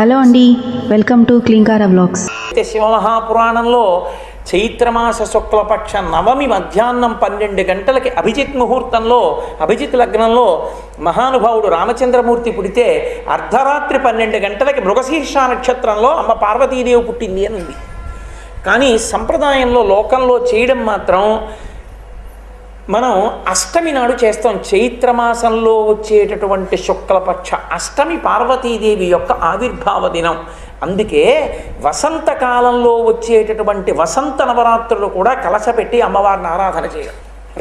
Hello అండి, welcome to Klinkara vlogs. అయితే శివమహాపురాణంలో చైత్రమాస శుక్లపక్ష నవమి మధ్యాహ్నం 12 గంటలకి అభిజిత్ ముహూర్తంలో అభిజిత్ లగ్నంలో మహానుభావుడు రామచంద్రమూర్తి పుడితే అర్ధరాత్రి 12 గంటలకి మృగశీర్ష నక్షత్రంలో అమ్మ పార్వతీదేవి పుట్టింది అని ఉంది. కానీ సంప్రదాయంలో లోకంలో చేయడం మాత్రం మనం అష్టమి నాడు చేస్తాం. చైత్రమాసంలో వచ్చేటటువంటి శుక్లపక్ష అష్టమి పార్వతీదేవి యొక్క ఆవిర్భావ దినం. అందుకే వసంతకాలంలో వచ్చేటటువంటి వసంత నవరాత్రులు కూడా కలశపెట్టి అమ్మవారిని ఆరాధన చేయడం.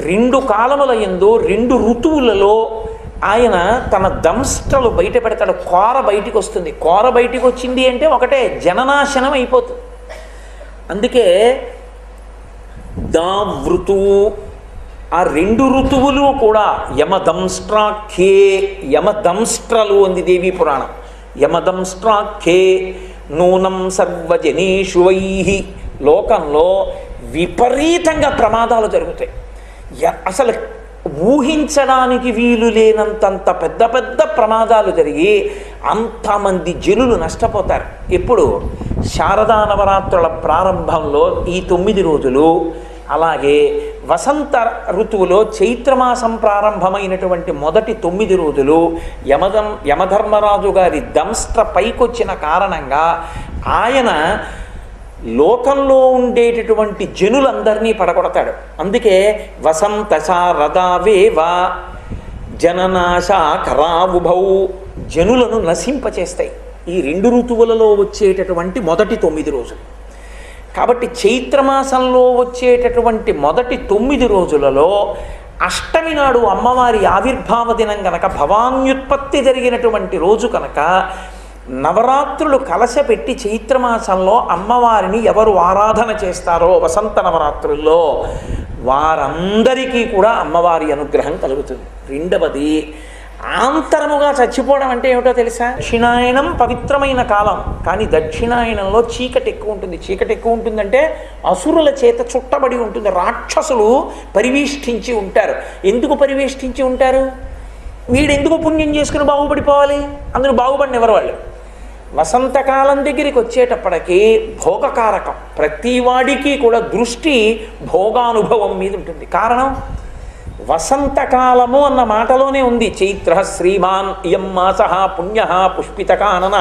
2 కాలముల యందు 2 ఋతువులలో ఆయన తన దంస్ట్రలు బయట పెడతాడు. కోర బయటికి వస్తుంది. కోర బయటికి వచ్చింది అంటే ఒకటే జననాశనం అయిపోతుంది. అందుకే దావృతువు ఆ 2 ఋతువులు కూడా యమదంస్ట్రాఖ్యే యమదంస్ట్రలు అంది దేవీ పురాణం. యమదంస్ట్రాఖ్యే నూనం సర్వజనేషు వైహి. లోకంలో విపరీతంగా ప్రమాదాలు జరుగుతాయి. అసలు ఊహించడానికి వీలు లేనంతంత పెద్ద పెద్ద ప్రమాదాలు జరిగి అంతమంది జనులు నష్టపోతారు. ఎప్పుడు? శారదా నవరాత్రుల ప్రారంభంలో ఈ 9 రోజులు, అలాగే వసంత ఋతువులో చైత్రమాసం ప్రారంభమైనటువంటి మొదటి 9 రోజులు యమధర్మరాజు గారి దంస్ట్ర పైకొచ్చిన కారణంగా ఆయన లోకంలో ఉండేటటువంటి జనులందరినీ పడగొడతాడు. అందుకే వసంత శారదావేవా జననాశాకరావుభౌ, జనులను నశింపచేస్తాయి ఈ 2 ఋతువులలో వచ్చేటటువంటి మొదటి 9 రోజులు. కాబట్టి చైత్రమాసంలో వచ్చేటటువంటి మొదటి 9 రోజులలో అష్టమి నాడు అమ్మవారి ఆవిర్భావ దినం కనుక, భవాన్యుత్పత్తి జరిగినటువంటి రోజు కనుక, నవరాత్రులు కలశపెట్టి చైత్రమాసంలో అమ్మవారిని ఎవరు ఆరాధన చేస్తారో వసంత నవరాత్రుల్లో వారందరికీ కూడా అమ్మవారి అనుగ్రహం కలుగుతుంది. రెండవది, ఆంతరముగా చచ్చిపోవడం అంటే ఏమిటో తెలుసా? దక్షిణాయనం పవిత్రమైన కాలం, కానీ దక్షిణాయనంలో చీకటి ఎక్కువ ఉంటుంది. చీకటి ఎక్కువ ఉంటుందంటే అసురుల చేత చుట్టబడి ఉంటుంది. రాక్షసులు పరివేష్టించి ఉంటారు. ఎందుకు పరివేష్టించి ఉంటారు? వీడెందుకు పుణ్యం చేసుకుని బాగుపడిపోవాలి? అందులో బాగుపడిన ఎవరు వాళ్ళు? వసంతకాలం దగ్గరికి వచ్చేటప్పటికీ భోగకారకం. ప్రతివాడికి కూడా దృష్టి భోగానుభవం మీద ఉంటుంది. కారణం వసంతకాలము అన్న మాటలోనే ఉంది. చైత్ర శ్రీమాన్ ఇయం మాస పుణ్య పుష్పితకానన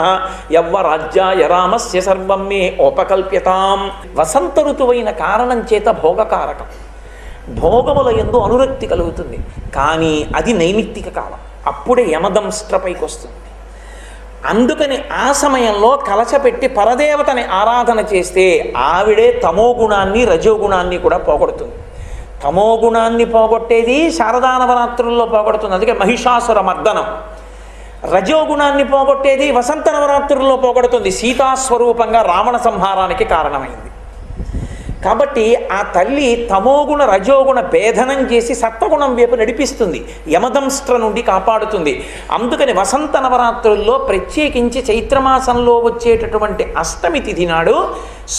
యవ్వరాజ్యాయ రామస్య సర్వం మే ఉపకల్ప్యతాం. వసంత ఋతువైన కారణం చేత భోగకారకం. భోగముల యందు అనురక్తి కలుగుతుంది. కానీ అది నైమిత్తిక కాలం. అప్పుడే యమదంస్ట్రపైకి వస్తుంది. అందుకని ఆ సమయంలో కలశపెట్టి పరదేవతని ఆరాధన చేస్తే ఆవిడే తమోగుణాన్ని రజోగుణాన్ని కూడా పోగొడుతుంది. తమోగుణాన్ని పోగొట్టేది శారదా నవరాత్రుల్లో పోగొడుతుంది. అందుకే మహిషాసుర మర్దనం. రజోగుణాన్ని పోగొట్టేది వసంత నవరాత్రుల్లో పోగొడుతుంది. సీతాస్వరూపంగా రావణ సంహారానికి కారణమైంది. కాబట్టి ఆ తల్లి తమోగుణ రజోగుణ భేదనం చేసి సత్వగుణం వైపు నడిపిస్తుంది. యమదంస్ట్ర నుండి కాపాడుతుంది. అందుకని వసంత నవరాత్రుల్లో ప్రత్యేకించి చైత్రమాసంలో వచ్చేటటువంటి అష్టమి తిథి నాడు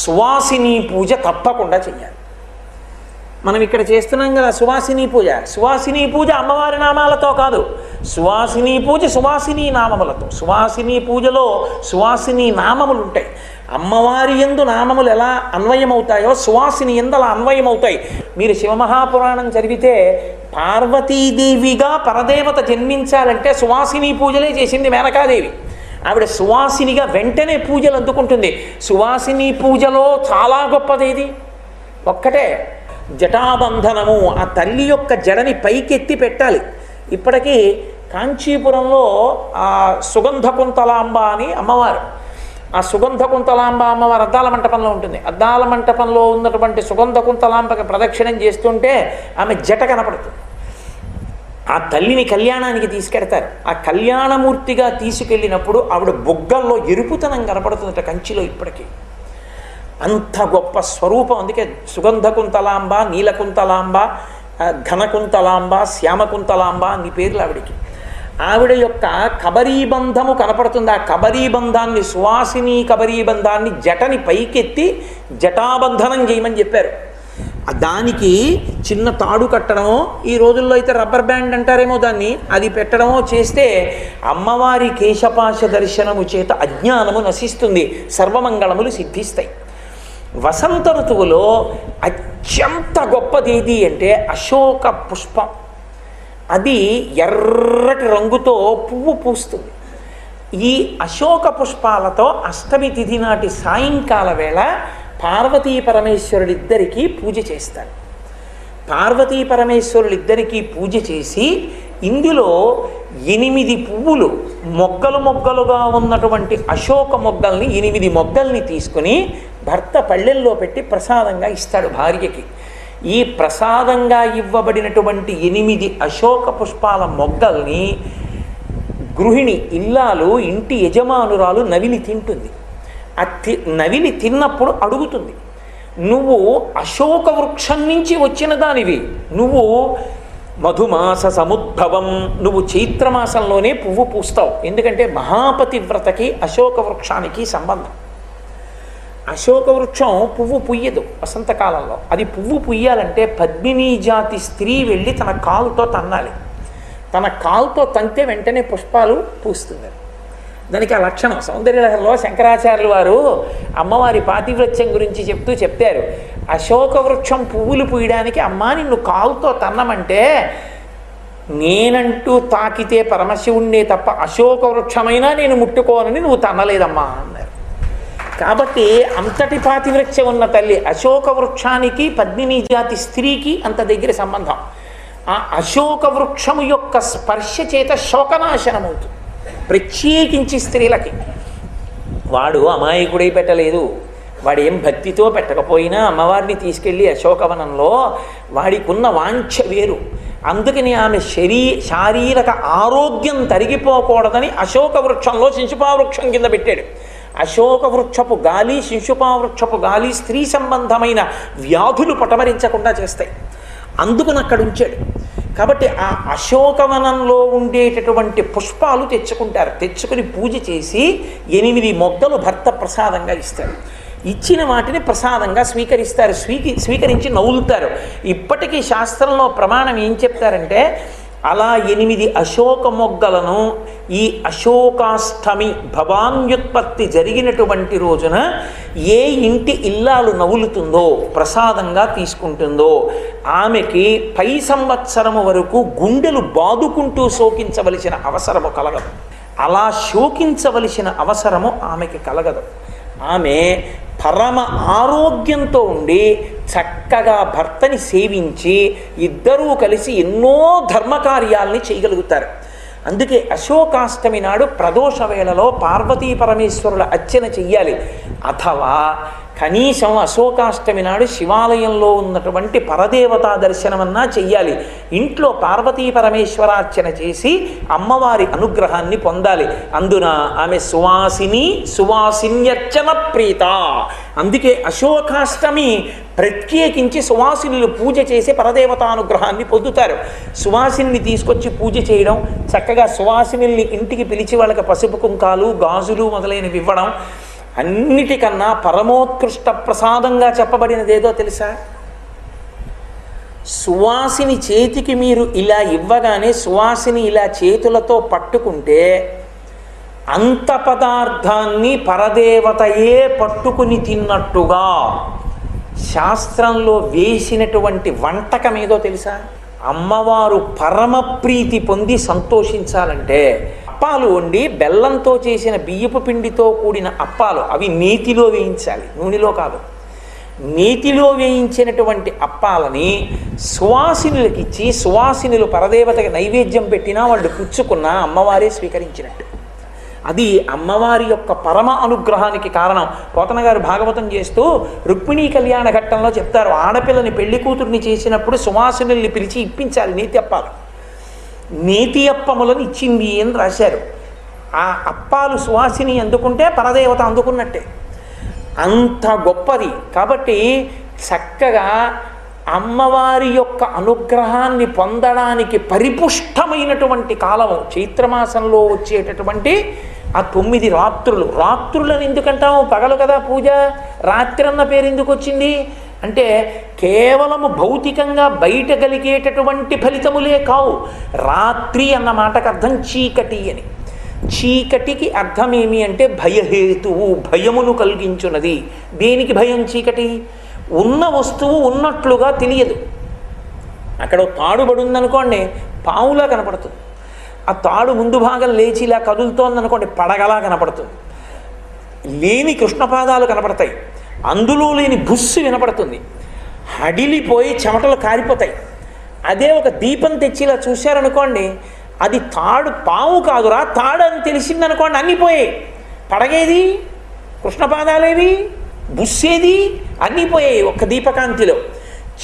సువాసిని పూజ తప్పకుండా చెయ్యాలి. మనం ఇక్కడ చేస్తున్నాం కదా సువాసిని పూజ. సువాసిని పూజ అమ్మవారి నామాలతో కాదు, సువాసిని పూజ సువాసిని నామములతో. సువాసిని పూజలో సువాసిని నామములు ఉంటాయి. అమ్మవారి యందు నామములు ఎలా అన్వయమవుతాయో సువాసిని యందు అలా అన్వయమవుతాయి. మీరు శివమహాపురాణం చదివితే పార్వతీదేవిగా పరదేవత జన్మించాలంటే సువాసిని పూజలే చేసింది మేనకాదేవి. ఆవిడ సువాసినిగా వెంటనే పూజలు అందుకుంటుంది. సువాసిని పూజలో చాలా గొప్పదేది ఒక్కటే, జటాబంధనము. ఆ తల్లి యొక్క జడని పైకెత్తి పెట్టాలి. ఇప్పటికీ కాంచీపురంలో ఆ సుగంధ కుంతలాంబ అని అమ్మవారు, ఆ సుగంధ కుంతలాంబ అమ్మవారు అద్దాల మంటపంలో ఉంటుంది. అద్దాల మంటపంలో ఉన్నటువంటి సుగంధ కుంతలాంబకి ప్రదక్షిణం చేస్తుంటే ఆమె జట కనపడుతుంది. ఆ తల్లిని కళ్యాణానికి తీసుకెడతారు. ఆ కళ్యాణమూర్తిగా తీసుకెళ్ళినప్పుడు ఆవిడ బొగ్గల్లో ఎరుపుతనం కనపడుతుందట కంచిలో ఇప్పటికీ. అంత గొప్ప స్వరూపం. అందుకే సుగంధ కుంతలాంబ, నీలకుంతలాంబ, ఘనకుంతలాంబ, శ్యామకుంతలాంబ అన్ని పేర్లు ఆవిడికి. ఆవిడ యొక్క కబరీబంధము కనపడుతుంది. ఆ కబరీబంధాన్ని, సువాసిని కబరీబంధాన్ని జటని పైకెత్తి జటాబంధనం చేయమని చెప్పారు. దానికి చిన్న తాడు కట్టడమో, ఈ రోజుల్లో అయితే రబ్బర్ బ్యాండ్ అంటారేమో దాన్ని, అది పెట్టడమో చేస్తే అమ్మవారి కేశపాశ దర్శనము చేత అజ్ఞానము నశిస్తుంది, సర్వమంగళములు సిద్ధిస్తాయి. వసంత ఋతువులో అత్యంత గొప్పది ఏది అంటే అశోక పుష్పం. అది ఎర్రటి రంగుతో పువ్వు పూస్తుంది. ఈ అశోక పుష్పాలతో అష్టమి తిథి నాటి సాయంకాల వేళ పార్వతీ పరమేశ్వరులిద్దరికీ పూజ చేస్తారు. పార్వతీ పరమేశ్వరులిద్దరికీ పూజ చేసి ఇందులో 8 పువ్వులు మొగ్గలుగా ఉన్నటువంటి అశోక మొగ్గల్ని 8 మొగ్గల్ని తీసుకుని భర్త పళ్ళెల్లో పెట్టి ప్రసాదంగా ఇస్తాడు భార్యకి. ఈ ప్రసాదంగా ఇవ్వబడినటువంటి 8 అశోక పుష్పాల మొగ్గల్ని గృహిణి, ఇల్లాలు, ఇంటి యజమానురాలు నవిలి తింటుంది. నవిలి తిన్నప్పుడు అడుగుతుంది, నువ్వు అశోక వృక్షం నుంచి వచ్చిన దానివి, నువ్వు మధుమాస సముద్భవం, నువ్వు చైత్రమాసంలోనే పువ్వు పూస్తావు. ఎందుకంటే మహాపతివ్రతకి అశోక వృక్షానికి సంబంధం. అశోక వృక్షం పువ్వు పుయ్యదు వసంతకాలంలో. అది పువ్వు పుయ్యాలంటే పద్మినీ జాతి స్త్రీ వెళ్ళి తన కాలుతో తన్నాలి. తన కాలుతో తంతే వెంటనే పుష్పాలు పూస్తుంది. దానికి ఆ లక్షణం. సౌందర్యలహరిలో శంకరాచార్యులు వారు అమ్మవారి పాతివ్రత్యం గురించి చెప్తూ చెప్పారు, అశోక వృక్షం పువ్వులు పూయడానికి అమ్మా నిన్ను కాలుతో తన్నమంటే నేనంటూ తాకితే పరమశివుణ్ణే తప్ప అశోక వృక్షమైనా నేను ముట్టుకోనని నువ్వు తన్నలేదమ్మా అన్నారు. కాబట్టి అంతటి పాతివ్రత్యం ఉన్న తల్లి. అశోక వృక్షానికి పద్మినీ జాతి స్త్రీకి అంత దగ్గర సంబంధం. ఆ అశోక వృక్షము యొక్క స్పర్శ చేత శోకనాశనం అవుతుంది, ప్రత్యేకించి స్త్రీలకి. వాడు అమాయకుడై పెట్టలేదు, వాడు ఏం భక్తితో పెట్టకపోయినా అమ్మవారిని తీసుకెళ్ళి అశోకవనంలో వాడికున్న వాంఛ వేరు. అందుకని ఆమె శారీరక ఆరోగ్యం తరిగిపోకూడదని అశోక వృక్షంలో శిశుపావృక్షం కింద పెట్టాడు. అశోక వృక్షపు గాలి, శిశుపావృక్షపు గాలి స్త్రీ సంబంధమైన వ్యాధులు పటమరించకుండా చేస్తాయి. అందుకని అక్కడ ఉంచాడు. కాబట్టి ఆ అశోకవనంలో ఉండేటటువంటి పుష్పాలు తెచ్చుకుంటారు. తెచ్చుకుని పూజ చేసి 8 మొగ్గలు భర్త ప్రసాదంగా ఇస్తారు. ఇచ్చిన వాటిని ప్రసాదంగా స్వీకరిస్తారు. స్వీకరించి నవ్వులుతారు. ఇప్పటికీ శాస్త్రంలో ప్రమాణం ఏం చెప్తారంటే, అలా 8 అశోక మొగ్గలను ఈ అశోకాష్టమి భవాన్యుత్పత్తి జరిగినటువంటి రోజున ఏ ఇంటి ఇల్లాలు నవ్వులుతుందో, ప్రసాదంగా తీసుకుంటుందో, ఆమెకి పై సంవత్సరము వరకు గుండెలు బాదుకుంటూ శోకించవలసిన అవసరము కలగదు. అలా శోకించవలసిన అవసరము ఆమెకి కలగదు. ఆమె పరమ ఆరోగ్యంతో ఉండి చక్కగా భర్తని సేవించి ఇద్దరూ కలిసి ఎన్నో ధర్మకార్యాలని చేయగలుగుతారు. అందుకే అశోకాష్టమి నాడు ప్రదోష వేళలో పార్వతీ పరమేశ్వరుల అర్చన చెయ్యాలి. అథవా కనీసం అశోకాష్టమి నాడు శివాలయంలో ఉన్నటువంటి పరదేవతా దర్శనమన్నా చెయ్యాలి. ఇంట్లో పార్వతీ పరమేశ్వరార్చన చేసి అమ్మవారి అనుగ్రహాన్ని పొందాలి. అందున ఆమె సువాసిన్యర్చన ప్రీత. అందుకే అశోకాష్టమి ప్రత్యేకించి సువాసినులు పూజ చేసి పరదేవతానుగ్రహాన్ని పొందుతారు. సువాసిని తీసుకొచ్చి పూజ చేయడం, చక్కగా సువాసినుల్ని ఇంటికి పిలిచి వాళ్ళకి పసుపు కుంకాలు, గాజులు మొదలైనవి ఇవ్వడం, అన్నిటికన్నా పరమోత్కృష్ట ప్రసాదంగా చెప్పబడినదేదో తెలుసా? సువాసిని చేతికి మీరు ఇలా ఇవ్వగానే సువాసిని ఇలా చేతులతో పట్టుకుంటే అంత పదార్థాన్ని పరదేవతయే పట్టుకుని తిన్నట్టుగా శాస్త్రంలో వేసినటువంటి వంటకం ఏదో తెలుసా? అమ్మవారు పరమ ప్రీతి పొంది సంతోషించాలంటే అప్పాలు వండి బెల్లంతో చేసిన బియ్యపు పిండితో కూడిన అప్పాలు, అవి నేతిలో వేయించాలి, నూనెలో కాదు. నేతిలో వేయించినటువంటి అప్పాలని సువాసినులకి ఇచ్చి సువాసినులు పరదేవతకి నైవేద్యం పెట్టినా వాళ్ళు పుచ్చుకున్నా అమ్మవారే స్వీకరించినట్టు. అది అమ్మవారి యొక్క పరమ అనుగ్రహానికి కారణం. పోతన గారు భాగవతం చేస్తూ రుక్మిణీ కళ్యాణ ఘట్టంలో చెప్తారు, ఆడపిల్లని పెళ్లి కూతుర్ని చేసినప్పుడు సువాసినుల్ని పిలిచి ఇప్పించాలి నేతి అప్పాలు. నేతి అప్పములను ఇచ్చింది అని రాశారు. ఆ అప్పాలు సువాసిని అందుకుంటే పరదేవత అందుకున్నట్టే. అంత గొప్పది. కాబట్టి చక్కగా అమ్మవారి యొక్క అనుగ్రహాన్ని పొందడానికి పరిపుష్టమైనటువంటి కాలము చైత్రమాసంలో వచ్చేటటువంటి ఆ 9 రాత్రులు. రాత్రులను ఎందుకంటాము? పగలు కదా పూజ. రాత్రి అన్న పేరు ఎందుకు వచ్చింది? అంటే కేవలము భౌతికంగా బయట కలిగేటటువంటి ఫలితములే కావు. రాత్రి అన్న మాటకు అర్థం చీకటి అని. చీకటికి అర్థం ఏమి అంటే భయహేతువు, భయమును కలిగించున్నది. దేనికి భయం? చీకటి. ఉన్న వస్తువు ఉన్నట్లుగా తెలియదు. అక్కడ తాడుబడి ఉందనుకోండి, పావులా కనపడుతుంది. ఆ తాడు ముందు భాగం లేచి ఇలా కదులుతోందనుకోండి, పడగలా కనపడుతుంది. లేని కృష్ణపాదాలు కనపడతాయి, అందులో లేని బుస్సు వినపడుతుంది, హడిలిపోయి చెమటలు కారిపోతాయి. అదే ఒక దీపం తెచ్చి ఇలా చూశారనుకోండి, అది తాడు, పాము కాదురా తాడు అని తెలిసిందనుకోండి, అన్నీ పోయాయి. పడగేది, కృష్ణపాదాలేవి, బుస్సేది, అన్నీ పోయాయి ఒక్క దీపకాంతిలో.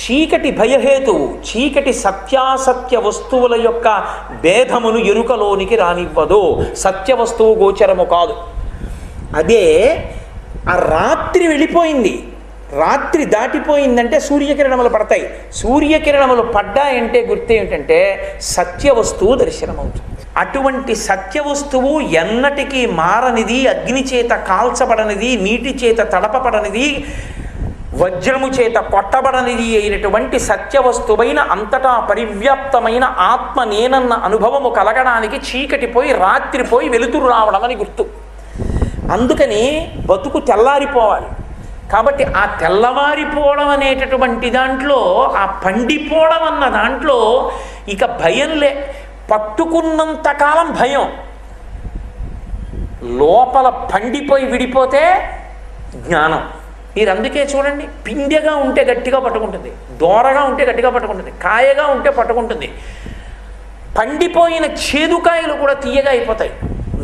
చీకటి భయహేతువు. చీకటి సత్యాసత్య వస్తువుల యొక్క భేదమును ఎరుకలోనికి రానివ్వదు. సత్య వస్తువు గోచరము కాదు. అదే ఆ రాత్రి వెళ్ళిపోయింది, రాత్రి దాటిపోయిందంటే సూర్యకిరణములు పడతాయి. సూర్యకిరణములు పడ్డాయంటే గుర్తు ఏమిటంటే సత్య వస్తువు దర్శనమవుతుంది. అటువంటి సత్య వస్తువు ఎన్నటికీ మారనిది, అగ్ని చేత కాల్చబడనిది, నీటి చేత తడపబడనిది, వజ్రము చేత కొట్టబడనిది అయినటువంటి సత్యవస్తువైన అంతటా పరివ్యాప్తమైన ఆత్మ నేనన్న అనుభవము కలగడానికి చీకటి పోయి రాత్రి పోయి వెలుతురు రావడం అని గుర్తు. అందుకని బతుకు తెల్లారిపోవాలి. కాబట్టి ఆ తెల్లవారిపోవడం అనేటటువంటి దాంట్లో, ఆ పండిపోవడం అన్న దాంట్లో ఇక భయంలే. పట్టుకున్నంతకాలం భయం, లోపల పండిపోయి విడిపోతే జ్ఞానం. మీరు అందుకే చూడండి, పిందెగా ఉంటే గట్టిగా పట్టుకుంటుంది, దోరగా ఉంటే గట్టిగా పట్టుకుంటుంది, కాయగా ఉంటే పట్టుకుంటుంది. పండిపోయిన చేదుకాయలు కూడా తీయగా అయిపోతాయి.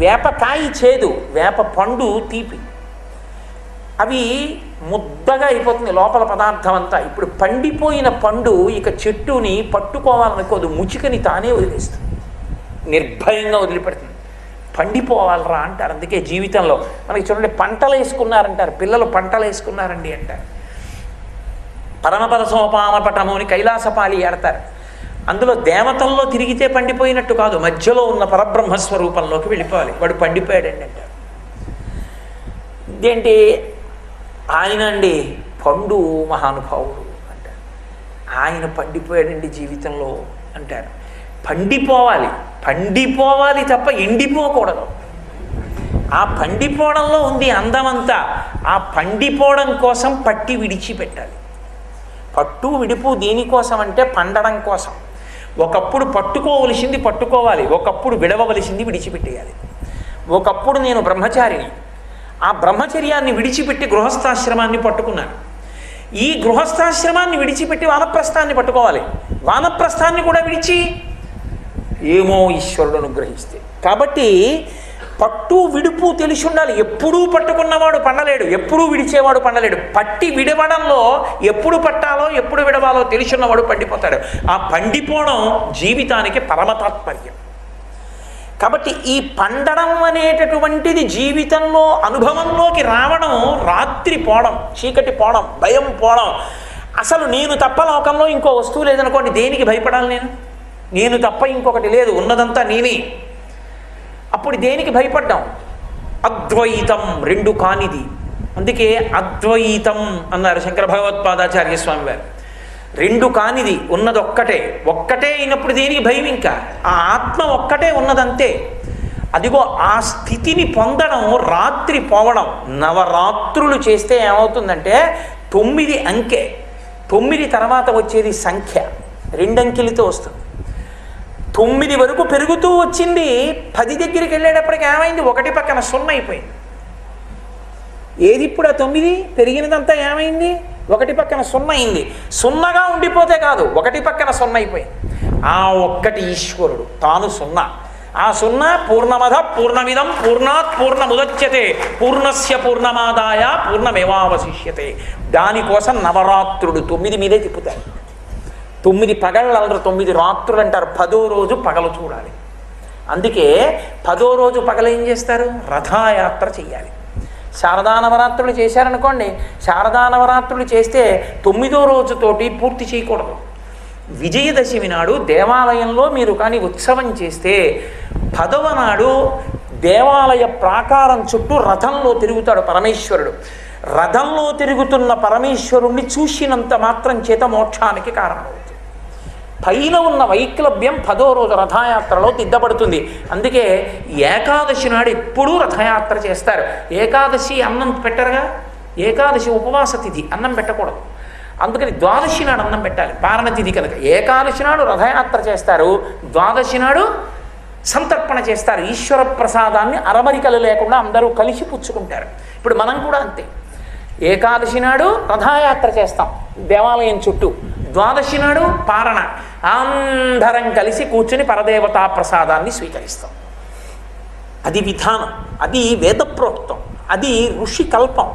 వేపకాయ చేదు, వేప పండు తీపి. అవి ముద్దగా అయిపోతుంది లోపల పదార్థం అంతా. ఇప్పుడు పండిపోయిన పండు ఇక చెట్టుని పట్టుకోవాలనుకోదు, ముచికని తానే వదిలేస్తుంది, నిర్భయంగా వదిలిపెడుతుంది. పండిపోవాలరా అంటారు. అందుకే జీవితంలో మనకి చూడండి, పంటలు వేసుకున్నారంటారు, పిల్లలు పంటలు వేసుకున్నారండి అంటారు. పరమపద సోపామపటము అని కైలాసపాలి ఆడతారు. అందులో దేవతల్లో తిరిగితే పండిపోయినట్టు కాదు, మధ్యలో ఉన్న పరబ్రహ్మస్వరూపంలోకి వెళ్ళిపోవాలి. వాడు పండిపోయాడండి అంటారు. ఇదేంటి ఆయన అండి పండు మహానుభావుడు అంటారు. ఆయన పండిపోయాడండి జీవితంలో అంటారు. పండిపోవాలి, పండిపోవాలి తప్ప ఎండిపోకూడదు. ఆ పండిపోవడంలో ఉంది అందమంతా. ఆ పండిపోవడం కోసం పట్టి విడిచిపెట్టాలి. పట్టు విడుపు దేనికోసం అంటే పండడం కోసం. ఒకప్పుడు పట్టుకోవలసింది పట్టుకోవాలి, ఒకప్పుడు విడవవలసింది విడిచిపెట్టేయాలి. ఒకప్పుడు నేను బ్రహ్మచారిని, ఆ బ్రహ్మచర్యాన్ని విడిచిపెట్టి గృహస్థాశ్రమాన్ని పట్టుకున్నాను. ఈ గృహస్థాశ్రమాన్ని విడిచిపెట్టి వానప్రస్థాన్ని పట్టుకోవాలి. వానప్రస్థాన్ని కూడా విడిచి ఏమో ఈశ్వరుడు అనుగ్రహిస్తే. కాబట్టి పట్టు విడుపు తెలిసి ఉండాలి. ఎప్పుడూ పట్టుకున్నవాడు పండలేడు, ఎప్పుడూ విడిచేవాడు పండలేడు. పట్టి విడవడంలో ఎప్పుడు పట్టాలో ఎప్పుడు విడవాలో తెలిసి ఉన్నవాడు పండిపోతాడు. ఆ పండిపోవడం జీవితానికి పరమతాత్పర్యం. కాబట్టి ఈ పండడం అనేటటువంటిది జీవితంలో అనుభవంలోకి రావడం, రాత్రి పోవడం, చీకటి పోవడం, భయం పోవడం. అసలు నేను తప్ప లోకంలో ఇంకో వస్తువు లేదనుకోండి, దేనికి భయపడాలి? నేను తప్ప ఇంకొకటి లేదు, ఉన్నదంతా నేనే. అప్పుడు దేనికి భయపడ్డాం? అద్వైతం, రెండు కానిది. అందుకే అద్వైతం అన్నారు శంకర భగవత్పాదాచార్య స్వామి వారు. రెండు కానిది, ఉన్నది ఒక్కటే. ఒక్కటే అయినప్పుడు దేనికి భయం? ఇంకా ఆ ఆత్మ ఒక్కటే ఉన్నదంతే. అదిగో ఆ స్థితిని పొందడం రాత్రి పోవడం. నవరాత్రులు చేస్తే ఏమవుతుందంటే 9 అంకె, 9 తర్వాత వచ్చేది సంఖ్య, 2 అంకెలతో వస్తుంది. 9 వరకు పెరుగుతూ వచ్చింది, 10 దగ్గరికి వెళ్ళేటప్పటికి ఏమైంది? 1 పక్కన 0 అయిపోయింది. ఏది ఇప్పుడు ఆ 9 పెరిగినదంతా ఏమైంది? 1 పక్కన 0 అయింది. 0గా ఉండిపోతే కాదు, 1 పక్కన 0 అయిపోయింది. ఆ ఒక్కటి ఈశ్వరుడు, తాను 0. ఆ 0 పూర్ణమద పూర్ణమిదం పూర్ణాత్ పూర్ణముదచ్యతే పూర్ణస్య పూర్ణమాదాయ పూర్ణమేవావశిష్యతే. దానికోసం నవరాత్రుడు 9 మీదే తిప్పుతారు. 9 పగళ్ళు అలరు, 9 రాత్రులు అంటారు. 10వ రోజు పగలు చూడాలి. అందుకే 10వ రోజు పగలు ఏం చేస్తారు? రథయాత్ర చెయ్యాలి. శారదా నవరాత్రులు చేశారనుకోండి, శారదా నవరాత్రులు చేస్తే 9వ రోజుతోటి పూర్తి చేయకూడదు. విజయదశమి నాడు దేవాలయంలో మీరు కానీ ఉత్సవం చేస్తే 10వ నాడు దేవాలయ ప్రాకారం చుట్టూ రథంలో తిరుగుతాడు పరమేశ్వరుడు. రథంలో తిరుగుతున్న పరమేశ్వరుణ్ణి చూసినంత మాత్రం చేత మోక్షానికి కారణమవుతుంది. పైన ఉన్న వైక్లభ్యం 10వ రోజు రథయాత్రలో దిద్దపడుతుంది. అందుకే ఏకాదశి నాడు ఎప్పుడూ రథయాత్ర చేస్తారు. ఏకాదశి అన్నం పెట్టరుగా, ఏకాదశి ఉపవాస తిథి, అన్నం పెట్టకూడదు. అందుకని ద్వాదశి నాడు అన్నం పెట్టాలి, పారణ తిథి కనుక. ఏకాదశి నాడు రథయాత్ర చేస్తారు, ద్వాదశి నాడు సంతర్పణ చేస్తారు. ఈశ్వర ప్రసాదాన్ని అరమరికలు లేకుండా అందరూ కలిసి పుచ్చుకుంటారు. ఇప్పుడు మనం కూడా అంతే. ఏకాదశి నాడు రథయాత్ర చేస్తాం దేవాలయం చుట్టూ, ద్వాదశి నాడు పారణ, అందరం కలిసి కూర్చుని పరదేవతా ప్రసాదాన్ని స్వీకరిస్తాం. అది విధానం, అది వేదప్రోక్తం, అది ఋషి కల్పం.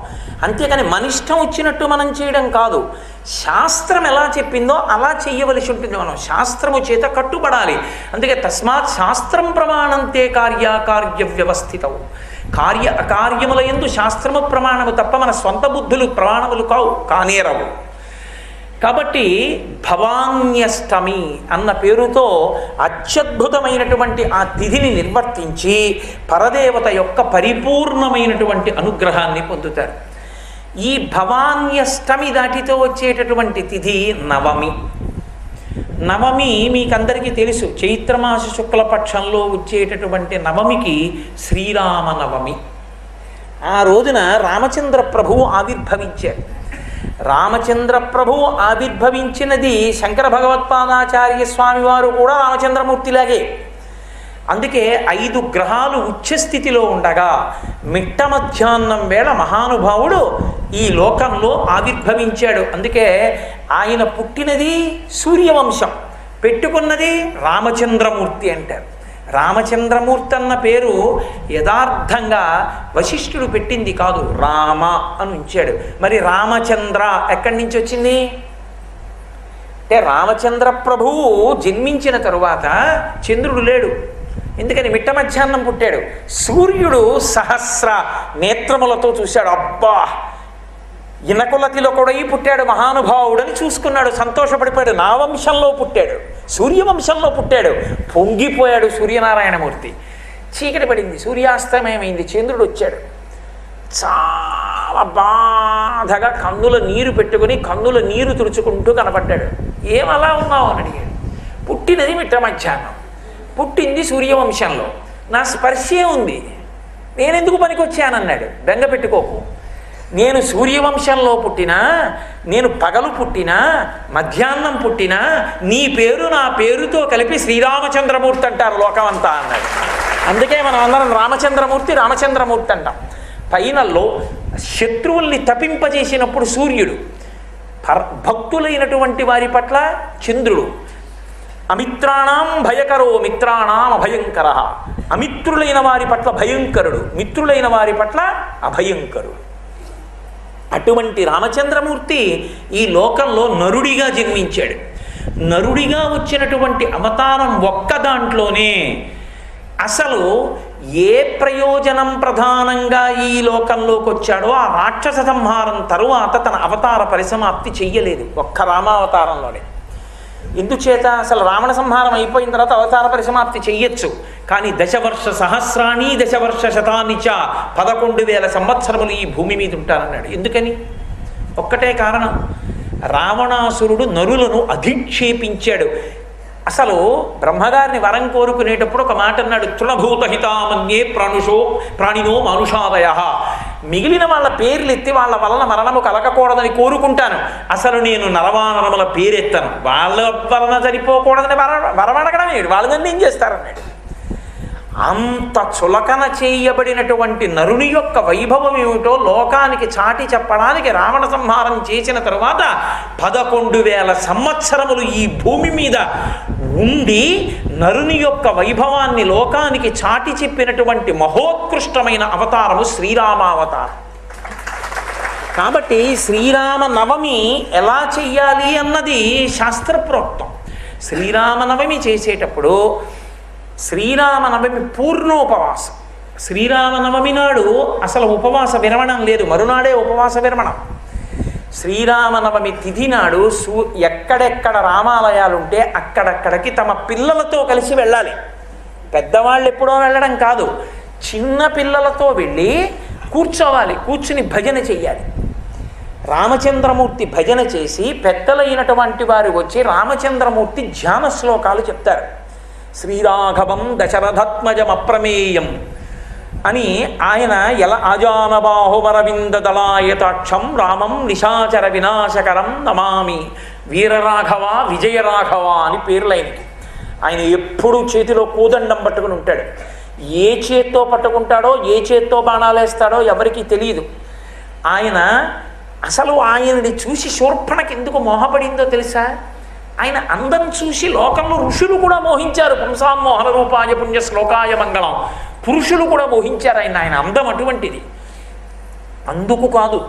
అంతేకాని మన ఇష్టం వచ్చినట్టు మనం చేయడం కాదు. శాస్త్రం ఎలా చెప్పిందో అలా చెయ్యవలసి ఉంటుంది. మనం శాస్త్రము చేత కట్టుబడాలి. అందుకే తస్మాత్ శాస్త్రం ప్రమాణంతే కార్యాకార్య వ్యవస్థితం. కార్య అకార్యముల యందు శాస్త్రము ప్రమాణము తప్ప మన స్వంత బుద్ధులు ప్రమాణములు కానేరవు. కాబట్టి భవాన్యష్టమి అన్న పేరుతో అత్యద్భుతమైనటువంటి ఆ తిథిని నిర్వర్తించి పరదేవత యొక్క పరిపూర్ణమైనటువంటి అనుగ్రహాన్ని పొందుతారు. ఈ భవాన్యష్టమి దాటితో వచ్చేటటువంటి తిథి నవమి. నవమి మీకందరికీ తెలుసు, చైత్రమాస శుక్లపక్షంలో వచ్చేటటువంటి నవమికి శ్రీరామనవమి. ఆ రోజున రామచంద్ర ప్రభువు ఆవిర్భవించారు. రామచంద్ర ప్రభువు ఆవిర్భవించినది శంకర భగవత్పాదాచార్య స్వామి వారు కూడా రామచంద్రమూర్తిలాగే. అందుకే 5 గ్రహాలు ఉచ్చస్థితిలో ఉండగా మిట్ట మధ్యాహ్నం వేళ మహానుభావుడు ఈ లోకంలో ఆవిర్భవించాడు. అందుకే ఆయన పుట్టినది సూర్యవంశం, పెట్టుకున్నది రామచంద్రమూర్తి అంటారు. రామచంద్రమూర్తి అన్న పేరు యథార్థంగా వశిష్ఠుడు పెట్టింది కాదు, రామ అని ఉంచాడు. మరి రామచంద్ర ఎక్కడి నుంచి వచ్చింది అంటే, రామచంద్ర ప్రభువు జన్మించిన తరువాత చంద్రుడు లేడు, ఎందుకని మిట్ట మధ్యాహ్నం పుట్టాడు. సూర్యుడు సహస్ర నేత్రములతో చూశాడు. అబ్బా, ఇనకులతిలో కూడా పుట్టాడు మహానుభావుడని చూసుకున్నాడు, సంతోషపడిపోయాడు. నా వంశంలో పుట్టాడు, సూర్యవంశంలో పుట్టాడు. పొంగిపోయాడు సూర్యనారాయణమూర్తి. చీకటి పడింది, సూర్యాస్తమయమైంది, చంద్రుడు వచ్చాడు. చాలా బాధగా కన్నుల నీరు పెట్టుకుని కన్నుల నీరు తుడుచుకుంటూ కనపడ్డాడు. ఏమలా ఉన్నావు అని అడిగాడు. పుట్టినది మిట్ట మధ్యాహ్నం, పుట్టింది సూర్యవంశంలో, నా స్పర్శే ఉంది, నేనెందుకు పనికొచ్చానన్నాడు. బెంగ పెట్టుకోకు, నేను సూర్యవంశంలో పుట్టినా, నేను పగలు పుట్టినా, మధ్యాహ్నం పుట్టినా, నీ పేరు నా పేరుతో కలిపి శ్రీరామచంద్రమూర్తి అంటారు లోకమంతా అన్నాడు. అందుకే మనం అందరం రామచంద్రమూర్తి రామచంద్రమూర్తి అంటాం. పైనల్లో శత్రువుల్ని తపింపజేసినప్పుడు సూర్యుడు, భక్తులైనటువంటి వారి పట్ల చంద్రుడు. అమిత్రాణం భయకరో మిత్రాణం అభయంకర. అమిత్రులైన వారి పట్ల భయంకరుడు, మిత్రులైన వారి పట్ల అభయంకరుడు. అటువంటి రామచంద్రమూర్తి ఈ లోకంలో నరుడిగా జన్మించాడు. నరుడిగా వచ్చినటువంటి అవతారం ఒక్క దాంట్లోనే అసలు ఏ ప్రయోజనం ప్రధానంగా ఈ లోకంలోకి వచ్చాడో ఆ రాక్షస సంహారం తరువాత తన అవతార పరిసమాప్తి చెయ్యలేదు, ఒక్క రామావతారంలోనే. ఇందుచేత అసలు రావణ సంహారం అయిపోయిన తర్వాత అవతార పరిసమాప్తి చెయ్యొచ్చు, కానీ దశవర్ష సహస్రాణి దశవర్ష శతానిచ 11,000 సంవత్సరములు ఈ భూమి మీద ఉంటారన్నాడు. ఎందుకని? ఒక్కటే కారణం, రావణాసురుడు నరులను అధిక్షేపించాడు. అసలు బ్రహ్మగారిని వరం కోరుకునేటప్పుడు ఒక మాట అన్నాడు, తృణభూతహితామన్యే ప్రాణినో మానుషాదయ. మిగిలిన వాళ్ళ పేర్లు ఎత్తి వాళ్ళ వలన మరణము కలగకూడదని కోరుకుంటాను, అసలు నేను నరవానరముల పేరెత్తాను, వాళ్ళ వలన చనిపోకూడదని వరమడగడం ఏడు, వాళ్ళని ఏం చేస్తారన్నాడు. అంత చులకన చేయబడినటువంటి నరుని యొక్క వైభవం ఏమిటో లోకానికి చాటి చెప్పడానికి రావణ సంహారం చేసిన తరువాత 11,000 సంవత్సరములు ఈ భూమి మీద ఉండి నరుని యొక్క వైభవాన్ని లోకానికి చాటి చెప్పినటువంటి మహోత్కృష్టమైన అవతారము శ్రీరామావతారం. కాబట్టి శ్రీరామ నవమి ఎలా చెయ్యాలి అన్నది శాస్త్రప్రోక్తం. శ్రీరామనవమి చేసేటప్పుడు శ్రీరామనవమి పూర్ణోపవాసం. శ్రీరామనవమి నాడు అసలు ఉపవాస విరమణం లేదు, మరునాడే ఉపవాస విరమణం. శ్రీరామనవమి తిథి నాడు ఎక్కడెక్కడ రామాలయాలుంటే అక్కడక్కడికి తమ పిల్లలతో కలిసి వెళ్ళాలి. పెద్దవాళ్ళు ఎప్పుడో వెళ్ళడం కాదు, చిన్న పిల్లలతో వెళ్ళి కూర్చోవాలి, కూర్చుని భజన చెయ్యాలి. రామచంద్రమూర్తి భజన చేసి పెద్దలైనటువంటి వారు వచ్చి రామచంద్రమూర్తి ధ్యాన శ్లోకాలు చెప్తారు. శ్రీరాఘవం దశరథాత్మజం అప్రమేయం అని ఆయన ఆజానబాహువరవింద దళాయతాక్షం రామం నిశాచర వినాశకరం నమామి వీరరాఘవ విజయరాఘవ అని పేర్లైనకి. ఆయన ఎప్పుడూ చేతిలో కోదండం పట్టుకుని ఉంటాడు. ఏ చేత్తో పట్టుకుంటాడో ఏ చేత్తో బాణాలు వేస్తాడో ఎవరికీ తెలియదు. ఆయన అసలు ఆయనని చూసి శూర్పణకి ఎందుకు మోహపడిందో తెలుసా? ఆయన అందం చూసి లోకంలో ఋషులు కూడా మోహించారు. పుంసామోహన రూపాయ పుణ్య శ్లోకాయ మంగళం. పురుషులు కూడా మోహించారు ఆయన అందం అటువంటిది. అందుకు కాదు,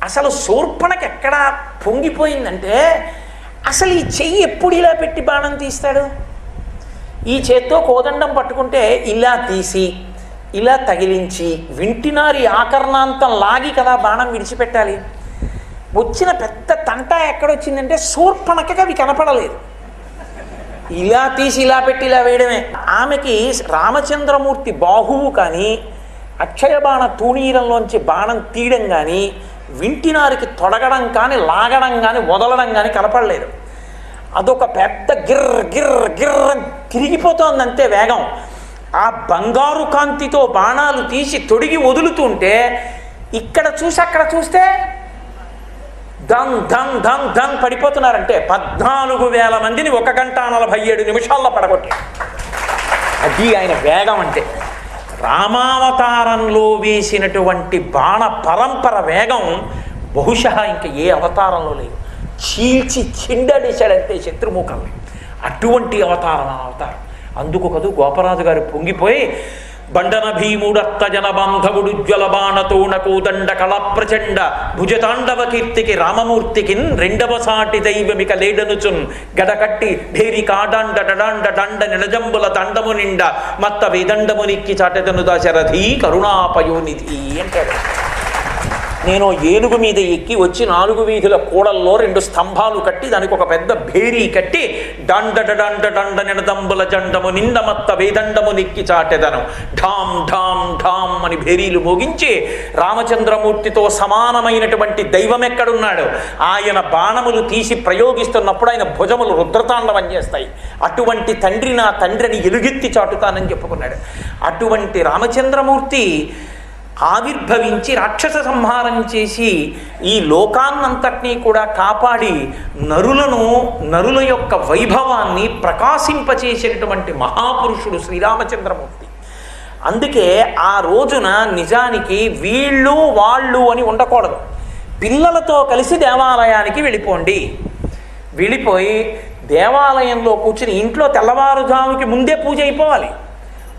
అసలు శూర్పణకి ఎక్కడ పొంగిపోయిందంటే అసలు ఈ చెయ్యి ఎప్పుడు ఇలా పెట్టి బాణం తీస్తాడు? ఈ చేత్తో కోదండం పట్టుకుంటే ఇలా తీసి ఇలా తగిలించి వింటినారి ఆకర్ణాంతం లాగి కదా బాణం విడిచిపెట్టాలి. వచ్చిన పెద్ద తంట ఎక్కడొచ్చిందంటే శూర్పణకి అవి కనపడలేదు. ఇలా తీసి ఇలా పెట్టి ఇలా వేయడమే. ఆమెకి రామచంద్రమూర్తి బాహువు కానీ అక్షయ బాణ తూణీరంలోంచి బాణం తీయడం కానీ వింటినారికి తొడగడం కానీ లాగడం కానీ వదలడం కానీ కనపడలేదు. అదొక పెద్ద గిర్ర గిర్ర గిర్ర తిరిగిపోతోందంతే వేగం. ఆ బంగారు కాంతితో బాణాలు తీసి తొడిగి వదులుతుంటే ఇక్కడ చూసి అక్కడ చూస్తే దంగ్ దంగ్ దంగ్ దంగ్ పడిపోతున్నారంటే 14,000 మందిని 1 గంట 47 నిమిషాల్లో పడగొట్టి. అది ఆయన వేగం అంటే. రామావతారంలో వేసినటువంటి బాణ పరంపర వేగం బహుశా ఇంకా ఏ అవతారంలో లేదు. చీల్చి చిండడేశాడంటే శత్రుముఖంని. అటువంటి అవతారం ఆ అవతారం. అందుకు కదూ గోపరాజు గారు పొంగిపోయి బండన భీముడత్త జన బాంధవుడు జ్వల బాణతోణ కోదండ కళ ప్రచండ భుజతాండవ కీర్తికి రామమూర్తికిన్ రెండవ సాటి దైవమిక లేడనుచున్ గడకట్టి ఢేరి కాడాండ డడాండ దండ నిడజంబుల దండము నిండ మత్త వేదండము నిక్కి చాటెదను దశరథి కరుణాపయోనిధి అంటాడు. నేను ఏనుగు మీద ఎక్కి వచ్చి 4 వీధుల కూడల్లో 2 స్తంభాలు కట్టి దానికి ఒక పెద్ద భేరీ కట్టి డండ డండ డండ నిడదంబుల జండము నిందమత్త వేదండము నిక్కి చాటెదను ఢామ్ ఢామ్ ఢామ్ అని భేరీలు మోగించి రామచంద్రమూర్తితో సమానమైనటువంటి దైవం ఎక్కడున్నాడు ఆయన బాణములు తీసి ప్రయోగిస్తున్నప్పుడు ఆయన భుజములు రుద్రతాండవం చేస్తాయి. అటువంటి తండ్రి నా తండ్రిని ఎలుగెత్తి చాటుతానని చెప్పుకున్నాడు. అటువంటి రామచంద్రమూర్తి ఆవిర్భవించి రాక్షస సంహారం చేసి ఈ లోకాన్నంతటినీ కూడా కాపాడి నరుల యొక్క వైభవాన్ని ప్రకాశింపచేసినటువంటి మహాపురుషుడు శ్రీరామచంద్రమూర్తి. అందుకే ఆ రోజున నిజానికి వీళ్ళు వాళ్ళు అని ఉండకూడదు. పిల్లలతో కలిసి దేవాలయానికి వెళ్ళిపోండి. వెళ్ళిపోయి దేవాలయంలో కూర్చుని ఇంట్లో తెల్లవారుజాముకి ముందే పూజ అయిపోవాలి.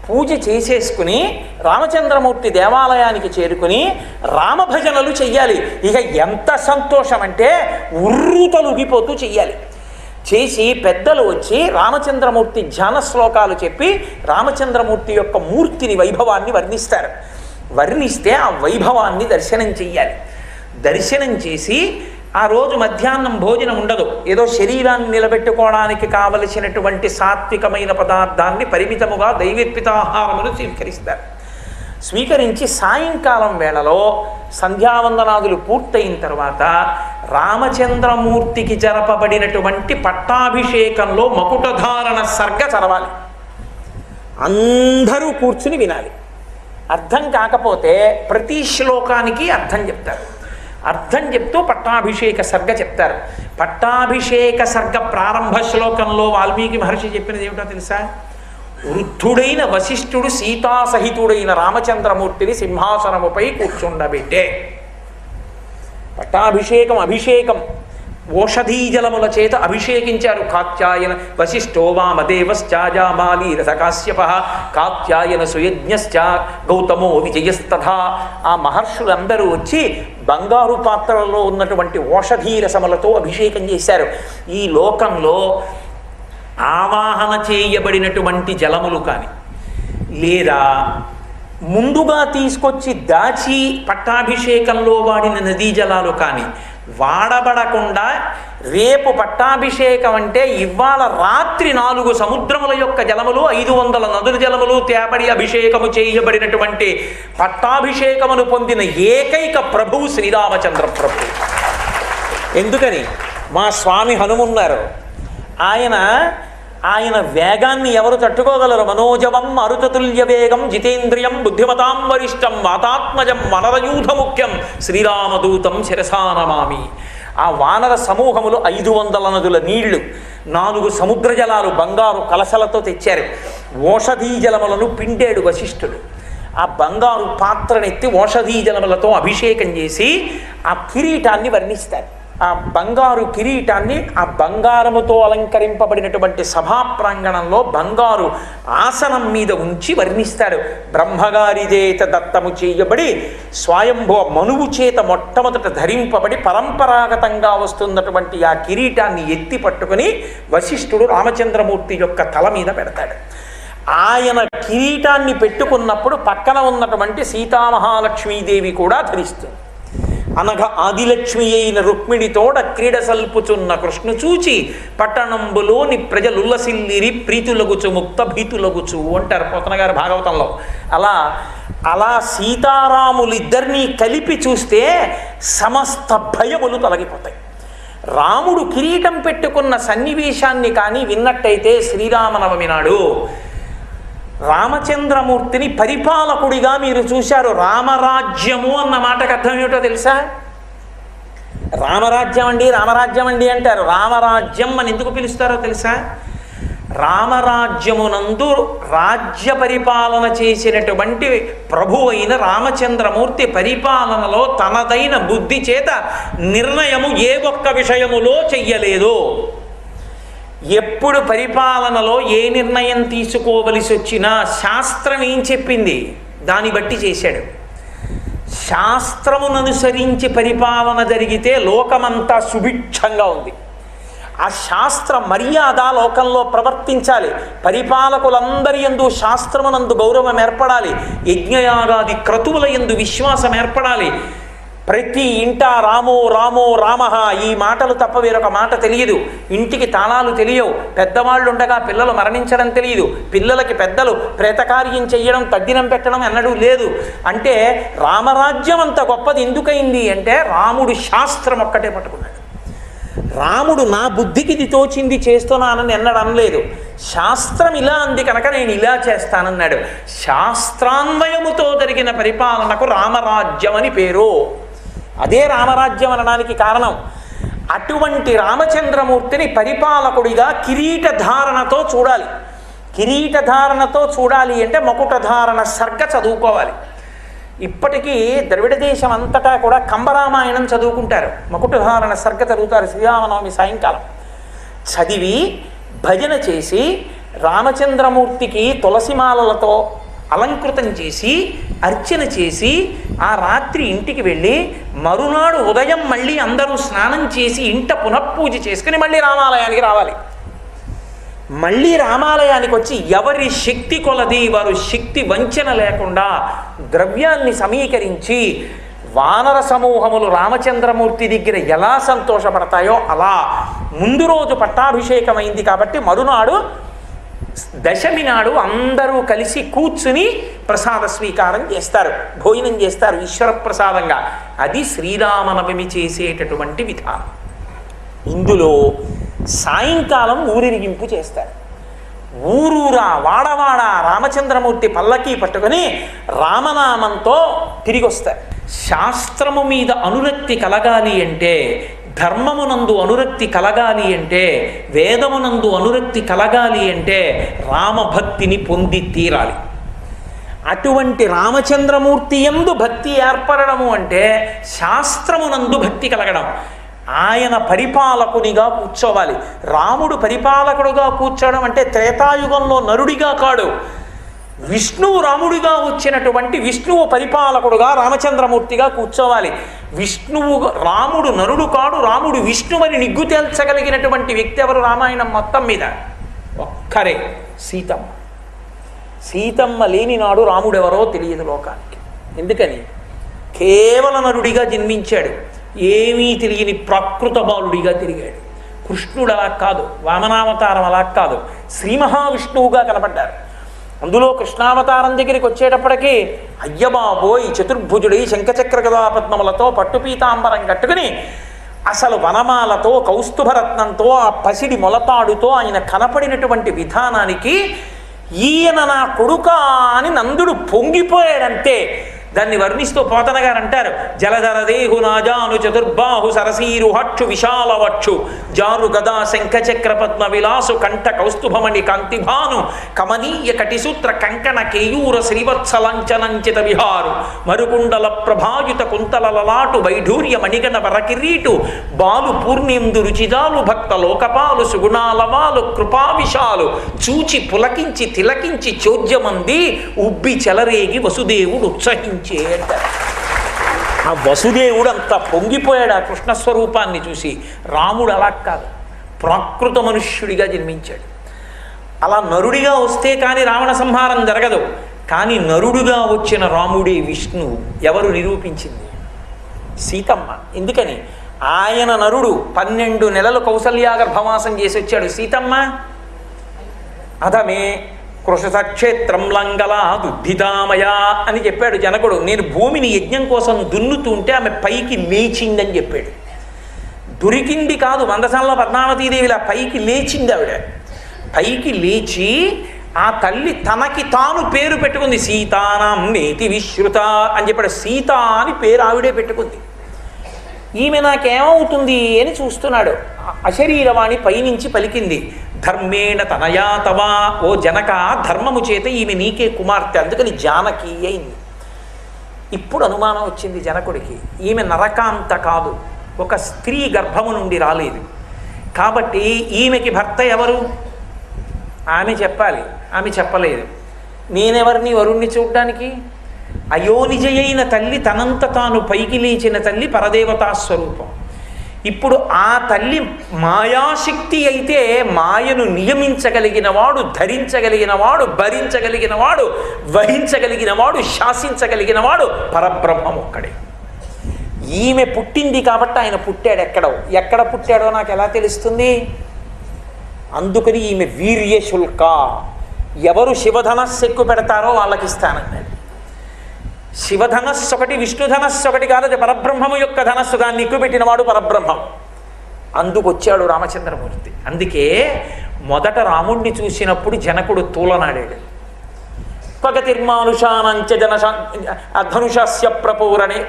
పూజ చేసేసుకుని రామచంద్రమూర్తి దేవాలయానికి చేరుకుని రామభజనలు చెయ్యాలి. ఇక ఎంత సంతోషం అంటే ఉర్రూతలుగిపోతూ చెయ్యాలి. చేసి పెద్దలు వచ్చి రామచంద్రమూర్తి ధ్యాన శ్లోకాలు చెప్పి రామచంద్రమూర్తి యొక్క మూర్తిని వైభవాన్ని వర్ణిస్తారు. వర్ణిస్తే ఆ వైభవాన్ని దర్శనం చెయ్యాలి. దర్శనం చేసి ఆ రోజు మధ్యాహ్నం భోజనం ఉండదు. ఏదో శరీరాన్ని నిలబెట్టుకోవడానికి కావలసినటువంటి సాత్వికమైన పదార్థాన్ని పరిమితముగా దైవేత్పితాహారమును స్వీకరిస్తారు. స్వీకరించి సాయంకాలం వేళలో సంధ్యావందనాదులు పూర్తయిన తర్వాత రామచంద్రమూర్తికి జరపబడినటువంటి పట్టాభిషేకంలో మకుటధారణ సర్గ చదవాలి. అందరూ కూర్చుని వినాలి. అర్థం కాకపోతే ప్రతి శ్లోకానికి అర్థం చెప్తారు. అర్థం చెప్తూ పట్టాభిషేక సర్గ చెప్తారు. పట్టాభిషేక సర్గ ప్రారంభ శ్లోకంలో వాల్మీకి మహర్షి చెప్పినది ఏమిటో తెలుసా? వృద్ధుడైన వశిష్ఠుడు సీతాసహితుడైన రామచంద్రమూర్తిని సింహాసనముపై కూర్చుండబెట్టే. పట్టాభిషేకం అభిషేకం ఓషధీ జలముల చేత అభిషేకించారు. కాత్యాయన వశిష్ఠో వామదేవశ్చాజామాలి రథకాశ్యప కాత్యాయన సుయజ్ఞశ్చ గౌతమో విజయస్తథా. ఆ మహర్షులందరూ వచ్చి బంగారు పాత్రలలో ఉన్నటువంటి ఓషధీ రసములతో అభిషేకం చేశారు. ఈ లోకంలో ఆవాహన చేయబడినటువంటి జలములు కానీ లేదా ముందుగా తీసుకొచ్చి దాచి పట్టాభిషేకంలో వాడిన నదీ జలాలు కానీ వాడబడకుండా రేపు పట్టాభిషేకం అంటే ఇవాళ రాత్రి 4 సముద్రముల యొక్క జలములు 500 నదుల జలములు తేబడి అభిషేకము చేయబడినటువంటి పట్టాభిషేకమును పొందిన ఏకైక ప్రభువు శ్రీరామచంద్ర ప్రభువు. ఎందుకని? మా స్వామి హనుమున్నారు. ఆయన వేగాన్ని ఎవరు తట్టుకోగలరు? మనోజవం మరుతతుల్య వేగం జితేంద్రియం బుద్ధిమతాం వరిష్టం వాతాత్మజం వనరయూధ ముఖ్యం శ్రీరామదూతం శిరసానమామి. ఆ వానర సమూహములు 500 నదుల నీళ్లు, 4 సముద్ర జలాలు బంగారు కలశలతో తెచ్చారు. ఓషధీ జలములను పిండాడు వశిష్ఠుడు. ఆ బంగారు పాత్రనెత్తి ఓషధీ జలములతో అభిషేకం చేసి ఆ కిరీటాన్ని వర్ణిస్తారు. ఆ బంగారు కిరీటాన్ని ఆ బంగారముతో అలంకరింపబడినటువంటి సభా ప్రాంగణంలో బంగారు ఆసనం మీద ఉంచి వర్ణిస్తాడు. బ్రహ్మగారి చేత దత్తము చేయబడి స్వయంభవ మనువు చేత మొట్టమొదట ధరింపబడి పరంపరాగతంగా వస్తున్నటువంటి ఆ కిరీటాన్ని ఎత్తి పట్టుకుని వశిష్ఠుడు రామచంద్రమూర్తి యొక్క తల మీద పెడతాడు. ఆయన కిరీటాన్ని పెట్టుకున్నప్పుడు పక్కన ఉన్నటువంటి సీతామహాలక్ష్మీదేవి కూడా ధరిస్తుంది. అనఘ ఆదిలక్ష్మి అయిన రుక్మిణితోడ క్రీడ సల్పుచున్న కృష్ణు చూచి పట్టణంబులోని ప్రజలుల్లసిల్లిరి ప్రీతులగుచు ముక్త భీతులగుచు అంటారు పోతన గారు భాగవతంలో. అలా సీతారాములిద్దరినీ కలిపి చూస్తే సమస్త భయములు తొలగిపోతాయి. రాముడు కిరీటం పెట్టుకున్న సన్నివేశాన్ని కానీ విన్నట్టయితే శ్రీరామనవమి నాడు రామచంద్రమూర్తిని పరిపాలకుడిగా మీరు చూశారు. రామరాజ్యము అన్న మాటకు అర్థం ఏమిటో తెలుసా? రామరాజ్యం అండి అంటారు. రామరాజ్యం అని ఎందుకు పిలుస్తారో తెలుసా? రామరాజ్యమునందు రాజ్య పరిపాలన చేసినటువంటి ప్రభు అయిన రామచంద్రమూర్తి పరిపాలనలో తనదైన బుద్ధి చేత నిర్ణయము ఏ ఒక్క విషయములో చెయ్యలేదు. ఎప్పుడు పరిపాలనలో ఏ నిర్ణయం తీసుకోవలసి వచ్చినా శాస్త్రం ఏం చెప్పింది దాన్ని బట్టి చేశాడు. శాస్త్రముననుసరించి పరిపాలన జరిగితే లోకమంతా సుభిక్షంగా ఉంది. ఆ శాస్త్ర మర్యాద లోకంలో ప్రవర్తించాలి. పరిపాలకులందరి యందు శాస్త్రమునందు గౌరవం ఏర్పడాలి. యజ్ఞయాగాది క్రతువుల యందు విశ్వాసం ఏర్పడాలి. ప్రతి ఇంట రామో రామో రామః ఈ మాటలు తప్ప వేరొక మాట తెలియదు. ఇంటికి తాళాలు తెలియవు. పెద్దవాళ్ళు ఉండగా పిల్లలు మరణించడం తెలియదు. పిల్లలకి పెద్దలు ప్రేతకార్యం చెయ్యడం తద్దినం పెట్టడం అన్నడూ లేదు. అంటే రామరాజ్యం అంత గొప్పది ఎందుకైంది అంటే రాముడు శాస్త్రం ఒక్కటే పట్టుకున్నాడు. రాముడు నా బుద్ధికి ఇది తోచింది చేస్తున్నానని ఎన్నడూ అనలేదు. శాస్త్రం ఇలా అంది కనుక నేను ఇలా చేస్తానన్నాడు. శాస్త్రాన్వయముతో జరిగిన పరిపాలనకు రామరాజ్యం అని పేరు. అదే రామరాజ్యం అనడానికి కారణం. అటువంటి రామచంద్రమూర్తిని పరిపాలకుడిగా కిరీటధారణతో చూడాలి. కిరీటధారణతో చూడాలి అంటే మకుటధారణ సర్గ చదువుకోవాలి. ఇప్పటికీ ద్రవిడ దేశం అంతటా కూడా కంబరామాయణం చదువుకుంటారు. మకుటధారణ సర్గ చదువుతారు శ్రీరామనవమి సాయంకాలం. చదివి భజన చేసి రామచంద్రమూర్తికి తులసిమాలలతో అలంకృతం చేసి అర్చన చేసి ఆ రాత్రి ఇంటికి వెళ్ళి మరునాడు ఉదయం మళ్ళీ అందరూ స్నానం చేసి ఇంట పునఃపూజ చేసుకుని మళ్ళీ రామాలయానికి రావాలి. మళ్ళీ రామాలయానికి వచ్చి ఎవరి శక్తి కొలది వారు శక్తి వంచన లేకుండా ద్రవ్యాల్ని సమీకరించి వానర సమూహములు రామచంద్రమూర్తి దగ్గర ఎలా సంతోషపడతాయో అలా ముందు రోజు పట్టాభిషేకమైంది కాబట్టి మరునాడు దశమి నాడు అందరూ కలిసి కూర్చుని ప్రసాద స్వీకారం చేస్తారు, భోజనం చేస్తారు ఈశ్వర ప్రసాదంగా. అది శ్రీరామనవమి చేసేటటువంటి విధానం. ఇందులో సాయంకాలం ఊరిరిగింపు చేస్తారు. ఊరూరా వాడవాడ రామచంద్రమూర్తి పల్లకీ పట్టుకొని రామనామంతో తిరిగి వస్తారు. శాస్త్రము మీద అనురక్తి కలగాలి అంటే, ధర్మమునందు అనురక్తి కలగాలి అంటే, వేదమునందు అనురక్తి కలగాలి అంటే రామభక్తిని పొంది తీరాలి. అటువంటి రామచంద్రమూర్తి యందు భక్తి ఏర్పడము అంటే శాస్త్రమునందు భక్తి కలగడం. ఆయన పరిపాలకునిగా కూర్చోవాలి. రాముడు పరిపాలకుడుగా కూర్చోవడం అంటే త్రేతాయుగంలో నరుడిగా కాడు, విష్ణువు రాముడిగా వచ్చినటువంటి విష్ణువు పరిపాలకుడుగా రామచంద్రమూర్తిగా కూర్చోవాలి. రాముడు నరుడు కాడు, రాముడు విష్ణువని నిగ్గు తేల్చగలిగినటువంటి వ్యక్తి ఎవరు రామాయణం మొత్తం మీద? ఒక్కరే, సీతమ్మ. సీతమ్మ లేని నాడు రాముడెవరో తెలియదు లోకానికి. ఎందుకని? కేవల నరుడిగా జన్మించాడు, ఏమీ తెలియని ప్రాకృత బాలుడిగా తిరిగాడు. కృష్ణుడు అలా కాదు, వామనావతారం అలా కాదు, శ్రీ మహావిష్ణువుగా కనపడ్డారు. అందులో కృష్ణావతారం దగ్గరికి వచ్చేటప్పటికీ అయ్యబాబోయ్ చతుర్భుజుడై శంఖచక్ర గదాపద్మములతో పట్టుపీతాంబరం కట్టుకుని అసలు వనమాలతో కౌస్తుభరత్నంతో ఆ పసిడి మొలతాడుతో ఆయన కనపడినటువంటి విధానానికి ఈయన నా కొడుకా అని నందుడు పొంగిపోయాడంతే. దాన్ని వర్ణిస్తూ పోతన గారు అంటారు, జలధర దేహు నాజాను చతుర్బాహు సరసీరు హక్షు విశాలవక్షు జారు గదా శంఖచక్ర పద్మ విలాసు కంఠ కౌస్తుభమణి కాంతిభాను కమనీయ కటిసూత్ర కంకణ కేయూర శ్రీవత్సలంచనంచిత విహారు మరుకుండల ప్రభాయుత కుంతల లలాటు వైఢూర్య మణిగణ వరకిరీటు బాలు పూర్ణేందు రుచిజాలు భక్త లోకపాలు సుగుణాలవాలు కృపావిశాలు చూచి పులకించి తిలకించి చోద్యమంది ఉబ్బి చెలరేగి వసుదేవుడు ఉత్సహించి అంటారు. ఆ వసుదేవుడు అంత పొంగిపోయాడు ఆ కృష్ణస్వరూపాన్ని చూసి. రాముడు అలా కాదు, ప్రాకృత మనుష్యుడిగా జన్మించాడు. అలా నరుడిగా వస్తే కానీ రావణ సంహారం జరగదు. కానీ నరుడుగా వచ్చిన రాముడే విష్ణువు. ఎవరు నిరూపించింది? సీతమ్మ. ఎందుకని? ఆయన నరుడు 12 నెలలు కౌసల్యాగర్భవాసం చేసి వచ్చాడు. సీతమ్మ అధమే కృషసక్షేత్రం లంగలా దుద్ధితామయ అని చెప్పాడు జనకుడు. నేను భూమిని యజ్ఞం కోసం దున్నుతుంటే ఆమె పైకి లేచిందని చెప్పాడు. దొరికింది కాదు, మందసంలో పద్మావతీదేవిలా పైకి లేచింది ఆవిడ. పైకి లేచి ఆ తల్లి తనకి తాను పేరు పెట్టుకుంది. సీతానాం నేతి విశ్రుత అని చెప్పాడు. సీత అని పేరు ఆవిడే పెట్టుకుంది. ఈమె నాకేమవుతుంది అని చూస్తున్నాడు. అశరీరవాణి పైనుంచి పలికింది, ధర్మేణ తనయా తవా, ఓ జనక ధర్మము చేత ఈమె నీకే కుమార్తె, అందుకని జానకి అయింది. ఇప్పుడు అనుమానం వచ్చింది జనకుడికి, ఈమె నరకాంత కాదు, ఒక స్త్రీ గర్భము నుండి రాలేదు కాబట్టి ఈమెకి భర్త ఎవరు? ఆమె చెప్పాలి. ఆమె చెప్పలేదు. నేనెవరిని వరుణ్ణి చూడ్డానికి? అయోనిజయైన తల్లి, తనంత తాను పైకి లేచిన తల్లి, పరదేవతా స్వరూపం. ఇప్పుడు ఆ తల్లి మాయాశక్తి అయితే మాయను నియమించగలిగినవాడు, ధరించగలిగినవాడు, భరించగలిగినవాడు, వహించగలిగినవాడు, శాసించగలిగినవాడు పరబ్రహ్మం ఒక్కడే. ఈమె పుట్టింది కాబట్టి ఆయన పుట్టాడు. ఎక్కడ పుట్టాడో నాకు ఎలా తెలుస్తుంది? అందుకని ఈమె వీర్యశుల్క. ఎవరు శివధనస్సు ఎక్కువ పెడతారో వాళ్ళకి ఇస్తానన్నాడు. శివధనస్సు ఒకటి, విష్ణుధనస్సు ఒకటి కాదు, అది పరబ్రహ్మము యొక్క ధనస్సు. దాన్ని ఎక్కువ పెట్టినవాడు పరబ్రహ్మం. అందుకొచ్చాడు రామచంద్రమూర్తి. అందుకే మొదట రాముణ్ణి చూసినప్పుడు జనకుడు తూలనాడాడు. పగతిర్మానుషానంచ ధనుషస్య ప్రపూరణే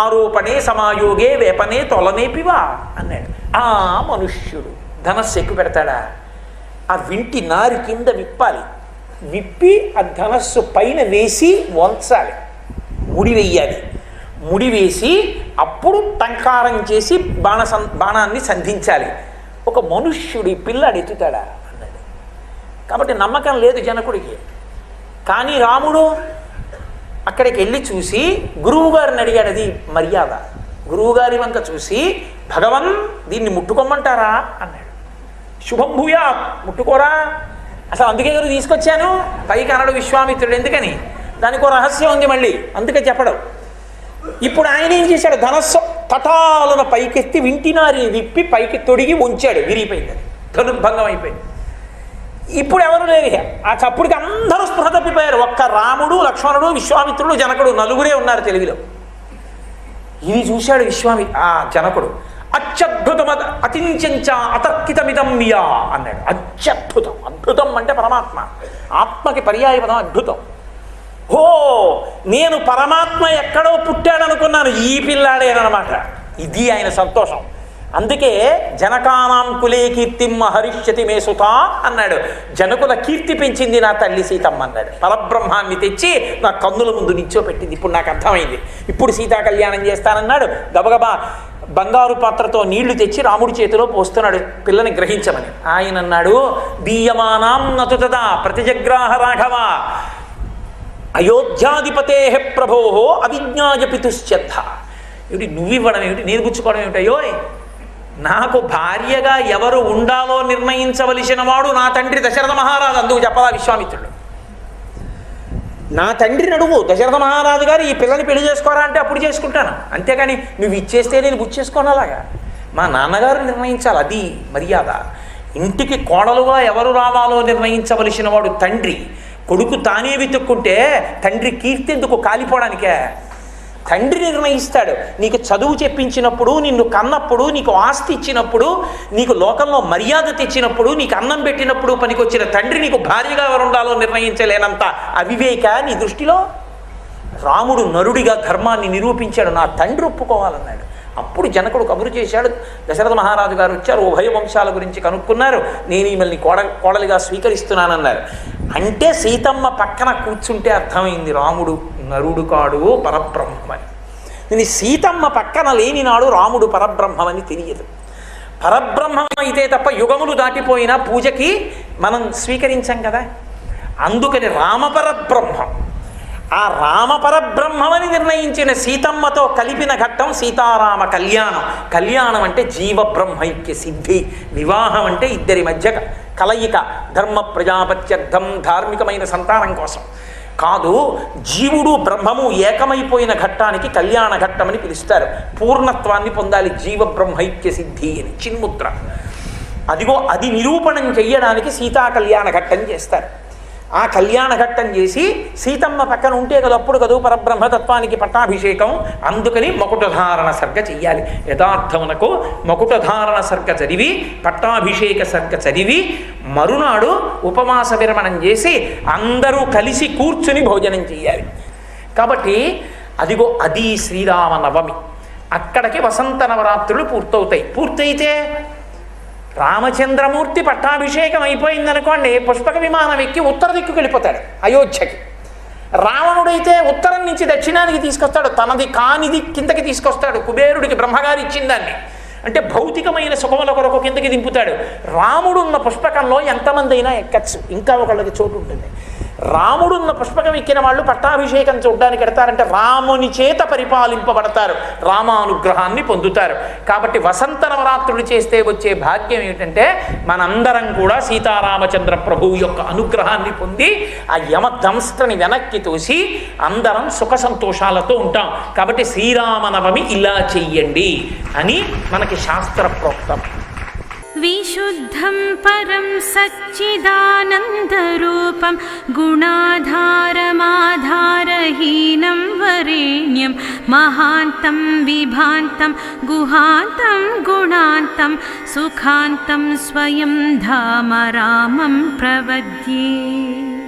ఆరోపణే సమాయోగే వేపనే తొలనేపివా అన్నాడు. ఆ మనుష్యుడు ధనస్సు ఎక్కువ పెడతాడా? ఆ వింటి నారి కింద విప్పాలి, విప్పి ఆ ధనస్సు పైన వేసి వంచాలి, ముడి వెయ్యాలి. ముడి వేసి అప్పుడు టంకారం చేసి బాణాన్ని సంధించాలి. ఒక మనుష్యుడి పిల్లాడు ఎత్తుతాడా అన్నాడు. కాబట్టి నమ్మకం లేదు జనకుడికి. కానీ రాముడు అక్కడికి వెళ్ళి చూసి గురువుగారిని అడిగాడు. అది మర్యాద. గురువుగారి వంక చూసి, భగవన్ దీన్ని ముట్టుకోమంటారా అన్నాడు. శుభం భూయా, ముట్టుకోరా. అసలు అందుకే గారు తీసుకొచ్చాను. పైకి అనడు విశ్వామిత్రుడు. ఎందుకని? దానికి ఒక రహస్యం ఉంది మళ్ళీ, అందుకే చెప్పడం. ఇప్పుడు ఆయన ఏం చేశాడు? ధనస్సు తటాలను పైకెత్తి వింటినారి విప్పి పైకి తొడిగి ఉంచాడు. విరిగిపోయింది, ధనుర్భంగం అయిపోయింది. ఇప్పుడు ఎవరు లేరు. ఆ చప్పుడికి అందరూ స్పృహ తప్పిపోయారు. ఒక్క రాముడు, లక్ష్మణుడు, విశ్వామిత్రుడు, జనకుడు, నలుగురే ఉన్నారు తెలివిలో. ఇది చూశాడు జనకుడు. అత్యద్భుతం అతించంచ అతర్కితమిదం మియా అన్నాడు. అత్యద్భుతం. అద్భుతం అంటే పరమాత్మ. ఆత్మకి పర్యాయ పదం అద్భుతం. ఓ, నేను పరమాత్మ ఎక్కడో పుట్టాడనుకున్నాను, ఈ పిల్లాడేనమాట. ఇది ఆయన సంతోషం. అందుకే జనకానాం కులే కీర్తిం హరిష్యతి మే సుత అన్నాడు. జనకుల కీర్తి పెంచింది నా తల్లి సీతమ్మ అన్నాడు. పరబ్రహ్మాన్ని తెచ్చి నా కన్నుల ముందు నిల్చోపెట్టింది. ఇప్పుడు నాకు అర్థమైంది. ఇప్పుడు సీతా కళ్యాణం చేస్తానన్నాడు. గబగబా బంగారు పాత్రతో నీళ్లు తెచ్చి రాముడి చేతిలో పోస్తున్నాడు పిల్లని గ్రహించమని. ఆయన అన్నాడు, దీయమానాం నతుతదా ప్రతిజగ్రాహ రాఘవ అయోధ్యాధిపతే ప్రభో అవిజ్ఞాయ పితుశ్చద్ధ. ఏమిటి నువ్వివ్వడం ఏమిటి, నేను పుచ్చుకోవడం ఏమిటయ్యో? నాకు భార్యగా ఎవరు ఉండాలో నిర్ణయించవలసిన వాడు నా తండ్రి దశరథ మహారాజు. అందుకు చెప్పదా విశ్వామిత్రుడు. నా తండ్రిని అడుగు, దశరథ మహారాజు గారు ఈ పిల్లని పెళ్లి చేసుకోరా అంటే అప్పుడు చేసుకుంటాను. అంతేకాని నువ్వు ఇచ్చేస్తే నేను పుచ్చేసుకోను. అలాగా మా నాన్నగారు నిర్ణయించాలి. అది మర్యాద. ఇంటికి కోడలుగా ఎవరు రావాలో నిర్ణయించవలసిన వాడు తండ్రి. కొడుకు తానే వెతుక్కుంటే తండ్రి కీర్తి ఎందుకు కాలిపోవడానికే? తండ్రి నిర్ణయిస్తాడు. నీకు చదువు చెప్పించినప్పుడు, నిన్ను కన్నప్పుడు, నీకు ఆస్తి ఇచ్చినప్పుడు, నీకు లోకంలో మర్యాద తెచ్చినప్పుడు, నీకు అన్నం పెట్టినప్పుడు పనికొచ్చిన తండ్రి నీకు భార్యగా ఎవరు ఉండాలో నిర్ణయించలేనంత అవివేక నీ దృష్టిలో? రాముడు నరుడిగా ధర్మాన్ని నిరూపించాడు, నా తండ్రి ఒప్పుకోవాలన్నాడు. అప్పుడు జనకుడు కబురు చేశాడు, దశరథ మహారాజు గారు వచ్చారు, ఉభయ వంశాల గురించి కనుక్కున్నారు, నేను ఈమెల్ని కోడలిగా స్వీకరిస్తున్నానన్నారు. అంటే సీతమ్మ పక్కన కూర్చుంటే అర్థమైంది రాముడు నరుడు కాడు పరబ్రహ్మని. నేను సీతమ్మ పక్కన లేని నాడు రాముడు పరబ్రహ్మని తెలియదు. పరబ్రహ్మం అయితే తప్ప యుగములు దాటిపోయినా పూజకి మనం స్వీకరించాం కదా. అందుకని రామపరబ్రహ్మం, ఆ రామపరబ్రహ్మమని నిర్ణయించిన సీతమ్మతో కలిపిన ఘట్టం సీతారామ కళ్యాణం. కళ్యాణం అంటే జీవబ్రహ్మైక్య సిద్ధి, వివాహం అంటే ఇద్దరి మధ్య కలయిక, ధర్మ ప్రజాపత్యర్థం, ధార్మికమైన సంతానం కోసం కాదు. జీవుడు బ్రహ్మము ఏకమైపోయిన ఘట్టానికి కళ్యాణ ఘట్టమని పిలుస్తారు. పూర్ణత్వాన్ని పొందాలి జీవబ్రహ్మైక్య సిద్ధి అని చిన్ముద్ర. అదిగో అది నిరూపణం చెయ్యడానికి సీతా కళ్యాణ ఘట్టం చేస్తారు. ఆ కళ్యాణ ఘట్టం చేసి సీతమ్మ పక్కన ఉంటే కదా అప్పుడు కదా పరబ్రహ్మతత్వానికి పట్టాభిషేకం. అందుకని మకుటధారణ సర్గ చెయ్యాలి. యథార్థమునకు మకుటధారణ సర్గ చదివి, పట్టాభిషేక సర్గ చదివి, మరునాడు ఉపవాస విరమణం చేసి అందరూ కలిసి కూర్చుని భోజనం చెయ్యాలి. కాబట్టి అదిగో అది శ్రీరామ నవమి. అక్కడికి వసంత నవరాత్రులు పూర్తవుతాయి. పూర్తయితే రామచంద్రమూర్తి పట్టాభిషేకం అయిపోయిందనుకోండి, పుష్పక విమానం ఎక్కి ఉత్తర దిక్కుకి వెళ్ళిపోతాడు అయోధ్యకి. రావణుడైతే ఉత్తరం నుంచి దక్షిణానికి తీసుకొస్తాడు, తనది కానిది కిందకి తీసుకొస్తాడు, కుబేరుడికి బ్రహ్మగారు ఇచ్చిందాన్ని. అంటే భౌతికమైన సుఖముల కొరకు కిందకి దింపుతాడు. రాముడున్న పుష్పకంలో ఎంతమంది అయినా ఎక్కచ్చు, ఇంకా ఒకళ్ళకి చోటు ఉంటుంది. రాముడున్న పుష్పకం ఎక్కిన వాళ్ళు పట్టాభిషేకం చూడడానికి ఎడతారంటే రాముని చేత పరిపాలింపబడతారు, రామానుగ్రహాన్ని పొందుతారు. కాబట్టి వసంత నవరాత్రులు చేస్తే వచ్చే భాగ్యం ఏమిటంటే మనందరం కూడా సీతారామచంద్ర ప్రభువు యొక్క అనుగ్రహాన్ని పొంది ఆ యమదంస్ట్రని వెనక్కి తోసి అందరం సుఖ సంతోషాలతో ఉంటాం. కాబట్టి శ్రీరామనవమి ఇలా చెయ్యండి అని మనకి శాస్త్ర ప్రోక్తం. विशुद्धं परं सच्चिदानन्दरूपं गुणाधारमाधारहीनं वरेण्यं महान्तं विभान्तं गुहान्तं गुणान्तं सुखान्तं स्वयं धाम रामं प्रपद्ये.